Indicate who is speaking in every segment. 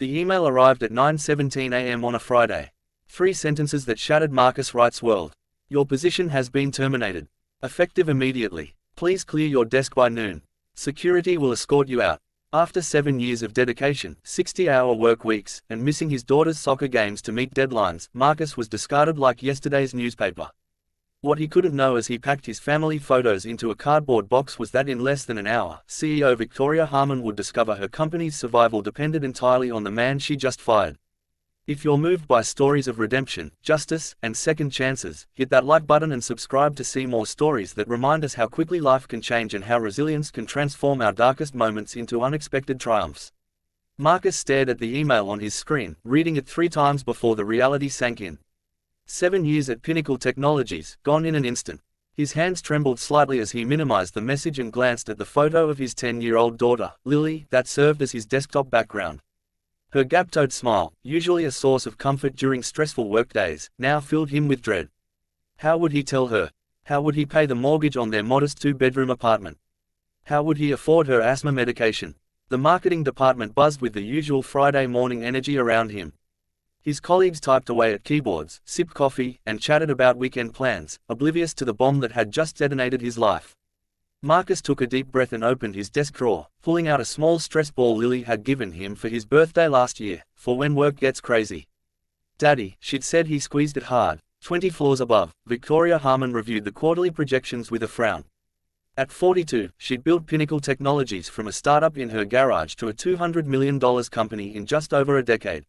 Speaker 1: The email arrived at 9:17 a.m. on a Friday. 3 sentences that shattered Marcus Wright's world. Your position has been terminated. Effective immediately. Please clear your desk by noon. Security will escort you out. After 7 years of dedication, 60-hour work weeks, and missing his daughter's soccer games to meet deadlines, Marcus was discarded like yesterday's newspaper. What he couldn't know as he packed his family photos into a cardboard box was that in less than an hour, CEO Victoria Harmon would discover her company's survival depended entirely on the man she just fired. If you're moved by stories of redemption, justice, and second chances, hit that like button and subscribe to see more stories that remind us how quickly life can change and how resilience can transform our darkest moments into unexpected triumphs. Marcus stared at the email on his screen, reading it 3 times before the reality sank in. 7 years at Pinnacle Technologies, gone in an instant. His hands trembled slightly as he minimized the message and glanced at the photo of his 10-year-old daughter, Lily, that served as his desktop background. Her gap-toed smile, usually a source of comfort during stressful workdays, now filled him with dread. How would he tell her? How would he pay the mortgage on their modest 2-bedroom apartment? How would he afford her asthma medication? The marketing department buzzed with the usual Friday morning energy around him. His colleagues typed away at keyboards, sipped coffee, and chatted about weekend plans, oblivious to the bomb that had just detonated his life. Marcus took a deep breath and opened his desk drawer, pulling out a small stress ball Lily had given him for his birthday last year, for when work gets crazy. Daddy, she'd said. He squeezed it hard. 20 floors above, Victoria Harmon reviewed the quarterly projections with a frown. At 42, she'd built Pinnacle Technologies from a startup in her garage to a $200 million company in just over a decade.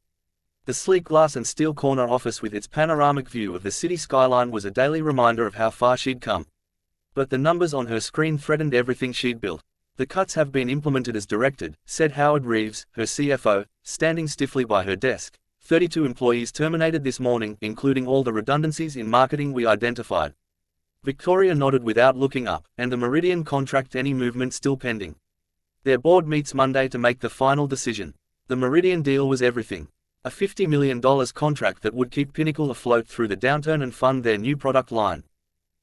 Speaker 1: The sleek glass and steel corner office with its panoramic view of the city skyline was a daily reminder of how far she'd come. But the numbers on her screen threatened everything she'd built. The cuts have been implemented as directed, said Howard Reeves, her CFO, standing stiffly by her desk. 32 employees terminated this morning, including all the redundancies in marketing we identified. Victoria nodded without looking up, and the Meridian contract, any movement still pending. Their board meets Monday to make the final decision. The Meridian deal was everything. A $50 million contract that would keep Pinnacle afloat through the downturn and fund their new product line.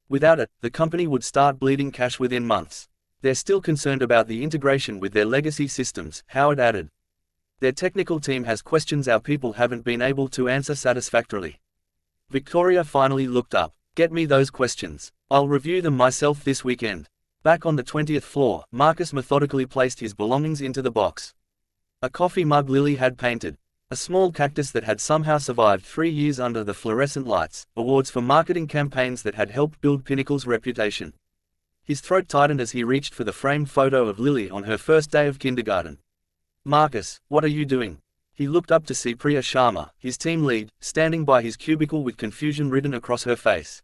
Speaker 1: Without it, the company would start bleeding cash within months. They're still concerned about the integration with their legacy systems, Howard added. Their technical team has questions our people haven't been able to answer satisfactorily. Victoria finally looked up. Get me those questions. I'll review them myself this weekend. Back on the 20th floor, Marcus methodically placed his belongings into the box. A coffee mug Lily had painted. A small cactus that had somehow survived 3 years under the fluorescent lights, awards for marketing campaigns that had helped build Pinnacle's reputation. His throat tightened as he reached for the framed photo of Lily on her first day of kindergarten. Marcus, what are you doing? He looked up to see Priya Sharma, his team lead, standing by his cubicle with confusion written across her face.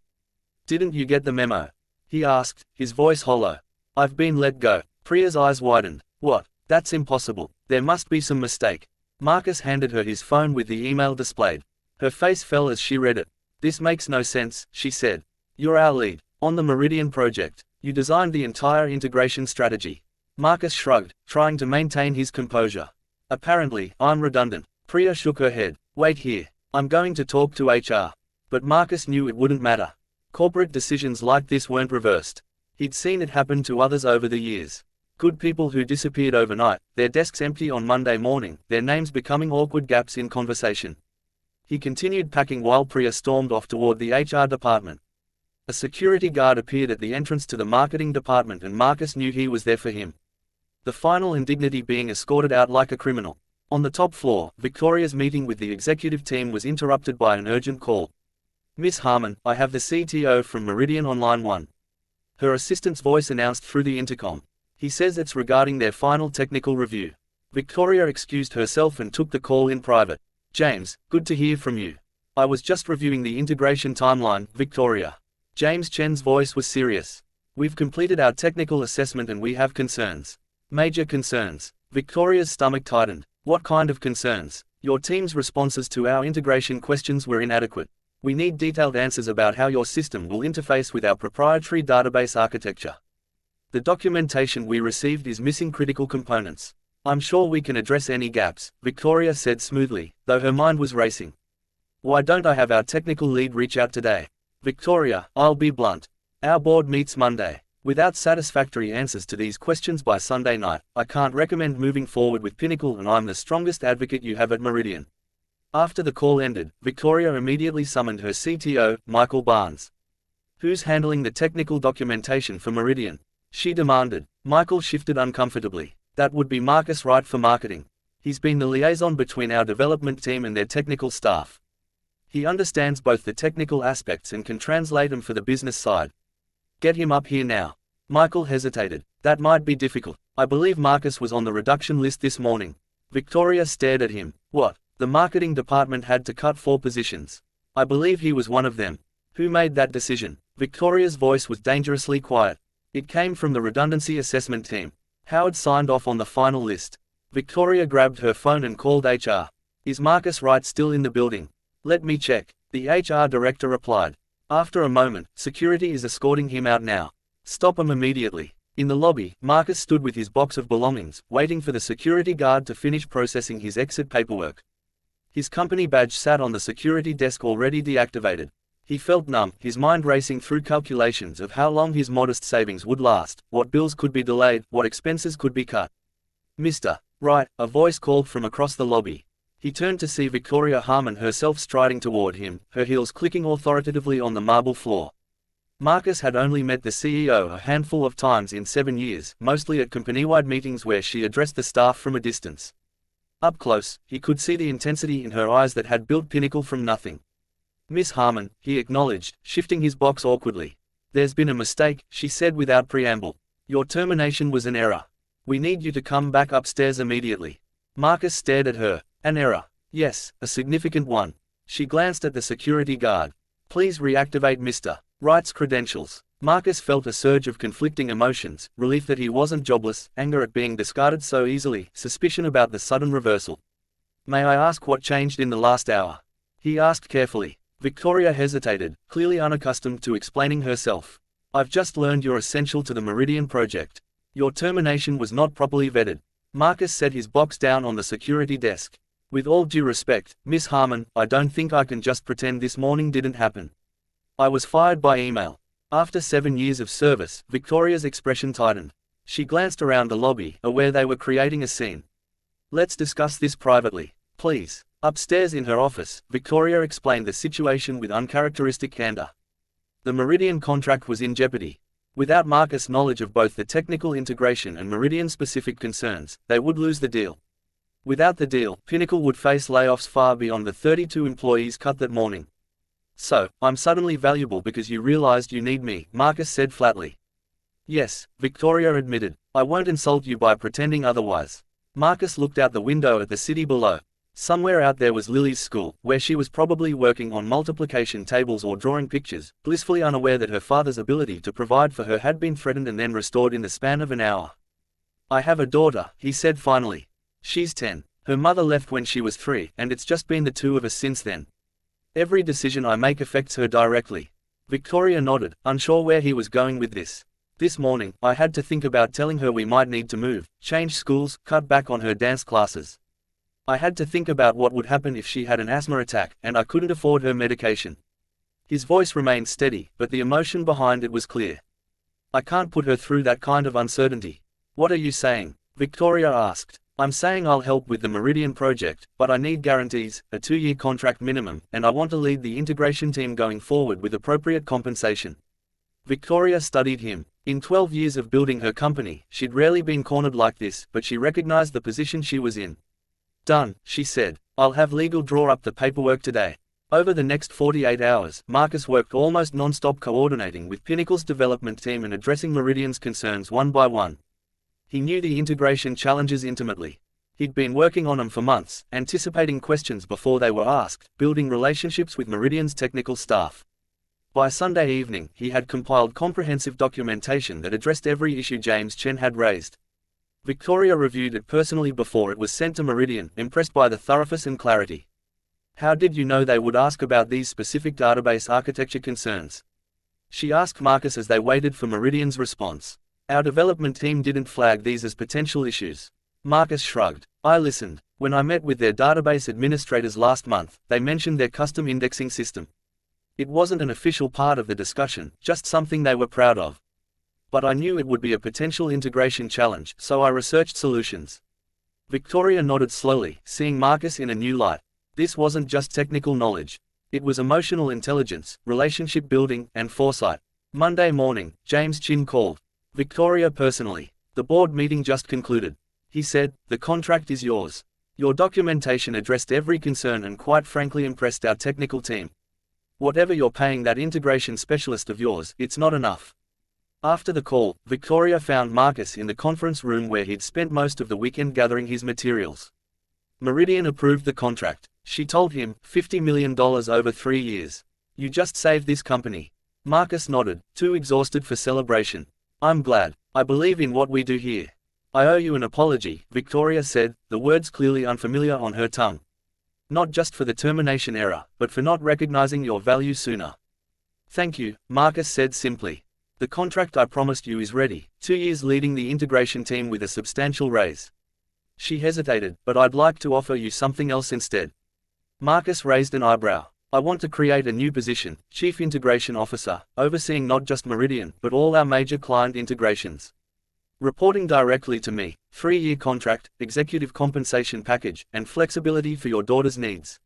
Speaker 1: Didn't you get the memo? He asked, his voice hollow. I've been let go. Priya's eyes widened. What? That's impossible. There must be some mistake. Marcus handed her his phone with the email displayed. Her face fell as she read it. This makes no sense, she said. You're our lead. On the Meridian project. You designed the entire integration strategy. Marcus shrugged, trying to maintain his composure. Apparently, I'm redundant. Priya shook her head. Wait here. I'm going to talk to HR. But Marcus knew it wouldn't matter. Corporate decisions like this weren't reversed. He'd seen it happen to others over the years. Good people who disappeared overnight, their desks empty on Monday morning, their names becoming awkward gaps in conversation. He continued packing while Priya stormed off toward the HR department. A security guard appeared at the entrance to the marketing department and Marcus knew he was there for him. The final indignity being escorted out like a criminal. On the top floor, Victoria's meeting with the executive team was interrupted by an urgent call. Miss Harmon, I have the CTO from Meridian on line 1. Her assistant's voice announced through the intercom. He says it's regarding their final technical review. Victoria excused herself and took the call in private. James, good to hear from you. I was just reviewing the integration timeline, Victoria. James Chen's voice was serious. We've completed our technical assessment and we have concerns. Major concerns. Victoria's stomach tightened. What kind of concerns? Your team's responses to our integration questions were inadequate. We need detailed answers about how your system will interface with our proprietary database architecture. The documentation we received is missing critical components. I'm sure we can address any gaps, Victoria said smoothly, though her mind was racing. Why don't I have our technical lead reach out today? Victoria, I'll be blunt. Our board meets Monday. Without satisfactory answers to these questions by Sunday night, I can't recommend moving forward with Pinnacle, and I'm the strongest advocate you have at Meridian." After the call ended, Victoria immediately summoned her CTO, Michael Barnes. "Who's handling the technical documentation for Meridian?" she demanded. Michael shifted uncomfortably. "That would be Marcus Wright for marketing. He's been the liaison between our development team and their technical staff. He understands both the technical aspects and can translate them for the business side. Get him up here now." Michael hesitated. "That might be difficult. I believe Marcus was on the reduction list this morning." Victoria stared at him. "What? The marketing department had to cut 4 positions. I believe he was one of them." "Who made that decision?" Victoria's voice was dangerously quiet. "It came from the redundancy assessment team. Howard signed off on the final list." Victoria grabbed her phone and called HR. "Is Marcus Wright still in the building?" "Let me check," the HR director replied. After a moment, "Security is escorting him out now. Stop him immediately." In the lobby, Marcus stood with his box of belongings, waiting for the security guard to finish processing his exit paperwork. His company badge sat on the security desk already deactivated. He felt numb, his mind racing through calculations of how long his modest savings would last, what bills could be delayed, what expenses could be cut. "Mr. Wright," a voice called from across the lobby. He turned to see Victoria Harmon herself striding toward him, her heels clicking authoritatively on the marble floor. Marcus had only met the CEO a handful of times in 7 years, mostly at company-wide meetings where she addressed the staff from a distance. Up close, he could see the intensity in her eyes that had built Pinnacle from nothing. "Miss Harmon," he acknowledged, shifting his box awkwardly. "There's been a mistake," she said without preamble. "Your termination was an error. We need you to come back upstairs immediately." Marcus stared at her. "An error?" "Yes, a significant one." She glanced at the security guard. "Please reactivate Mr. Wright's credentials." Marcus felt a surge of conflicting emotions, relief that he wasn't jobless, anger at being discarded so easily, suspicion about the sudden reversal. "May I ask what changed in the last hour?" he asked carefully. Victoria hesitated, clearly unaccustomed to explaining herself. "I've just learned you're essential to the Meridian project. Your termination was not properly vetted." Marcus set his box down on the security desk. "With all due respect, Miss Harmon, I don't think I can just pretend this morning didn't happen. I was fired by email." After 7 years of service, Victoria's expression tightened. She glanced around the lobby, aware they were creating a scene. "Let's discuss this privately, please." Upstairs in her office, Victoria explained the situation with uncharacteristic candor. The Meridian contract was in jeopardy. Without Marcus' knowledge of both the technical integration and Meridian-specific concerns, they would lose the deal. Without the deal, Pinnacle would face layoffs far beyond the 32 employees cut that morning. "So, I'm suddenly valuable because you realized you need me," Marcus said flatly. "Yes," Victoria admitted. "I won't insult you by pretending otherwise." Marcus looked out the window at the city below. Somewhere out there was Lily's school, where she was probably working on multiplication tables or drawing pictures, blissfully unaware that her father's ability to provide for her had been threatened and then restored in the span of an hour. "I have a daughter," he said finally. "She's 10. Her mother left when she was 3, and it's just been the 2 of us since then. Every decision I make affects her directly." Victoria nodded, unsure where he was going with this. "This morning, I had to think about telling her we might need to move, change schools, cut back on her dance classes. I had to think about what would happen if she had an asthma attack, and I couldn't afford her medication." His voice remained steady, but the emotion behind it was clear. "I can't put her through that kind of uncertainty." "What are you saying?" Victoria asked. "I'm saying I'll help with the Meridian project, but I need guarantees, a 2-year contract minimum, and I want to lead the integration team going forward with appropriate compensation." Victoria studied him. In 12 years of building her company, she'd rarely been cornered like this, but she recognized the position she was in. "Done," she said. "I'll have legal draw up the paperwork today." Over the next 48 hours, Marcus worked almost non-stop coordinating with Pinnacle's development team and addressing Meridian's concerns one by one. He knew the integration challenges intimately. He'd been working on them for months, anticipating questions before they were asked, building relationships with Meridian's technical staff. By Sunday evening, he had compiled comprehensive documentation that addressed every issue James Chen had raised. Victoria reviewed it personally before it was sent to Meridian, impressed by the thoroughness and clarity. "How did you know they would ask about these specific database architecture concerns?" she asked Marcus as they waited for Meridian's response. "Our development team didn't flag these as potential issues." Marcus shrugged. "I listened. When I met with their database administrators last month, they mentioned their custom indexing system. It wasn't an official part of the discussion, just something they were proud of. But I knew it would be a potential integration challenge, so I researched solutions. Victoria nodded slowly, seeing Marcus in a new light. This wasn't just technical knowledge. It was emotional intelligence, relationship building, and foresight. Monday morning, James Chin called Victoria personally. The board meeting just concluded. He said, "The contract is yours. Your documentation addressed every concern and quite frankly impressed our technical team. Whatever you're paying that integration specialist of yours, it's not enough." After the call, Victoria found Marcus in the conference room where he'd spent most of the weekend gathering his materials. Meridian approved the contract. She told him, $50 million over 3 years. "You just saved this company." Marcus nodded, too exhausted for celebration. "I'm glad. I believe in what we do here." "I owe you an apology," Victoria said, the words clearly unfamiliar on her tongue. "Not just for the termination error, but for not recognizing your value sooner." "Thank you," Marcus said simply. "The contract I promised you is ready, 2 years leading the integration team with a substantial raise." She hesitated, "But I'd like to offer you something else instead." Marcus raised an eyebrow. "I want to create a new position, Chief Integration Officer, overseeing not just Meridian, but all our major client integrations. Reporting directly to me, 3-year contract, executive compensation package, and flexibility for your daughter's needs."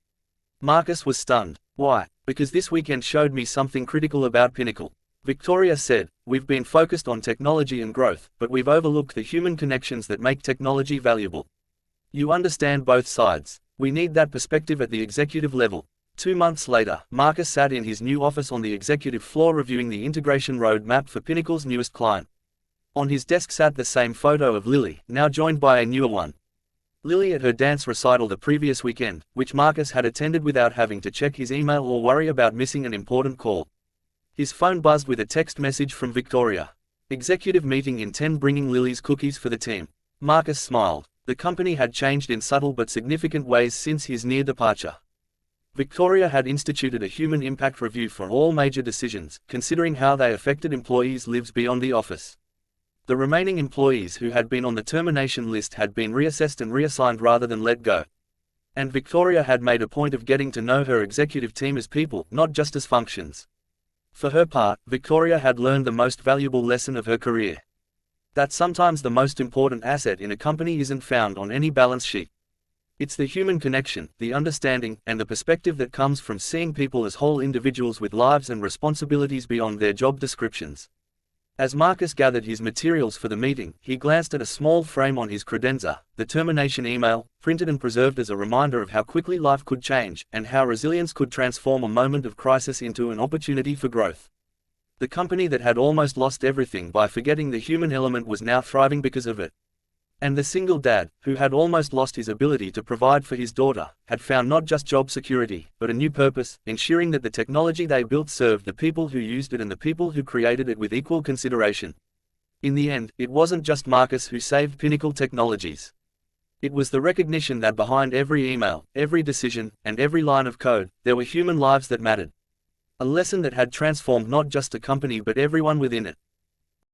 Speaker 1: Marcus was stunned. "Why?" "Because this weekend showed me something critical about Pinnacle." Victoria said, "We've been focused on technology and growth, but we've overlooked the human connections that make technology valuable. You understand both sides. We need that perspective at the executive level." 2 months later, Marcus sat in his new office on the executive floor reviewing the integration roadmap for Pinnacle's newest client. On his desk sat the same photo of Lily, now joined by a newer one. Lily at her dance recital the previous weekend, which Marcus had attended without having to check his email or worry about missing an important call. His phone buzzed with a text message from Victoria. "Executive meeting in 10, bringing Lily's cookies for the team." Marcus smiled. The company had changed in subtle but significant ways since his near departure. Victoria had instituted a human impact review for all major decisions, considering how they affected employees' lives beyond the office. The remaining employees who had been on the termination list had been reassessed and reassigned rather than let go. And Victoria had made a point of getting to know her executive team as people, not just as functions. For her part, Victoria had learned the most valuable lesson of her career. That sometimes the most important asset in a company isn't found on any balance sheet. It's the human connection, the understanding, and the perspective that comes from seeing people as whole individuals with lives and responsibilities beyond their job descriptions. As Marcus gathered his materials for the meeting, he glanced at a small frame on his credenza, the termination email, printed and preserved as a reminder of how quickly life could change, and how resilience could transform a moment of crisis into an opportunity for growth. The company that had almost lost everything by forgetting the human element was now thriving because of it. And the single dad, who had almost lost his ability to provide for his daughter, had found not just job security, but a new purpose, ensuring that the technology they built served the people who used it and the people who created it with equal consideration. In the end, it wasn't just Marcus who saved Pinnacle Technologies. It was the recognition that behind every email, every decision, and every line of code, there were human lives that mattered. A lesson that had transformed not just a company but everyone within it.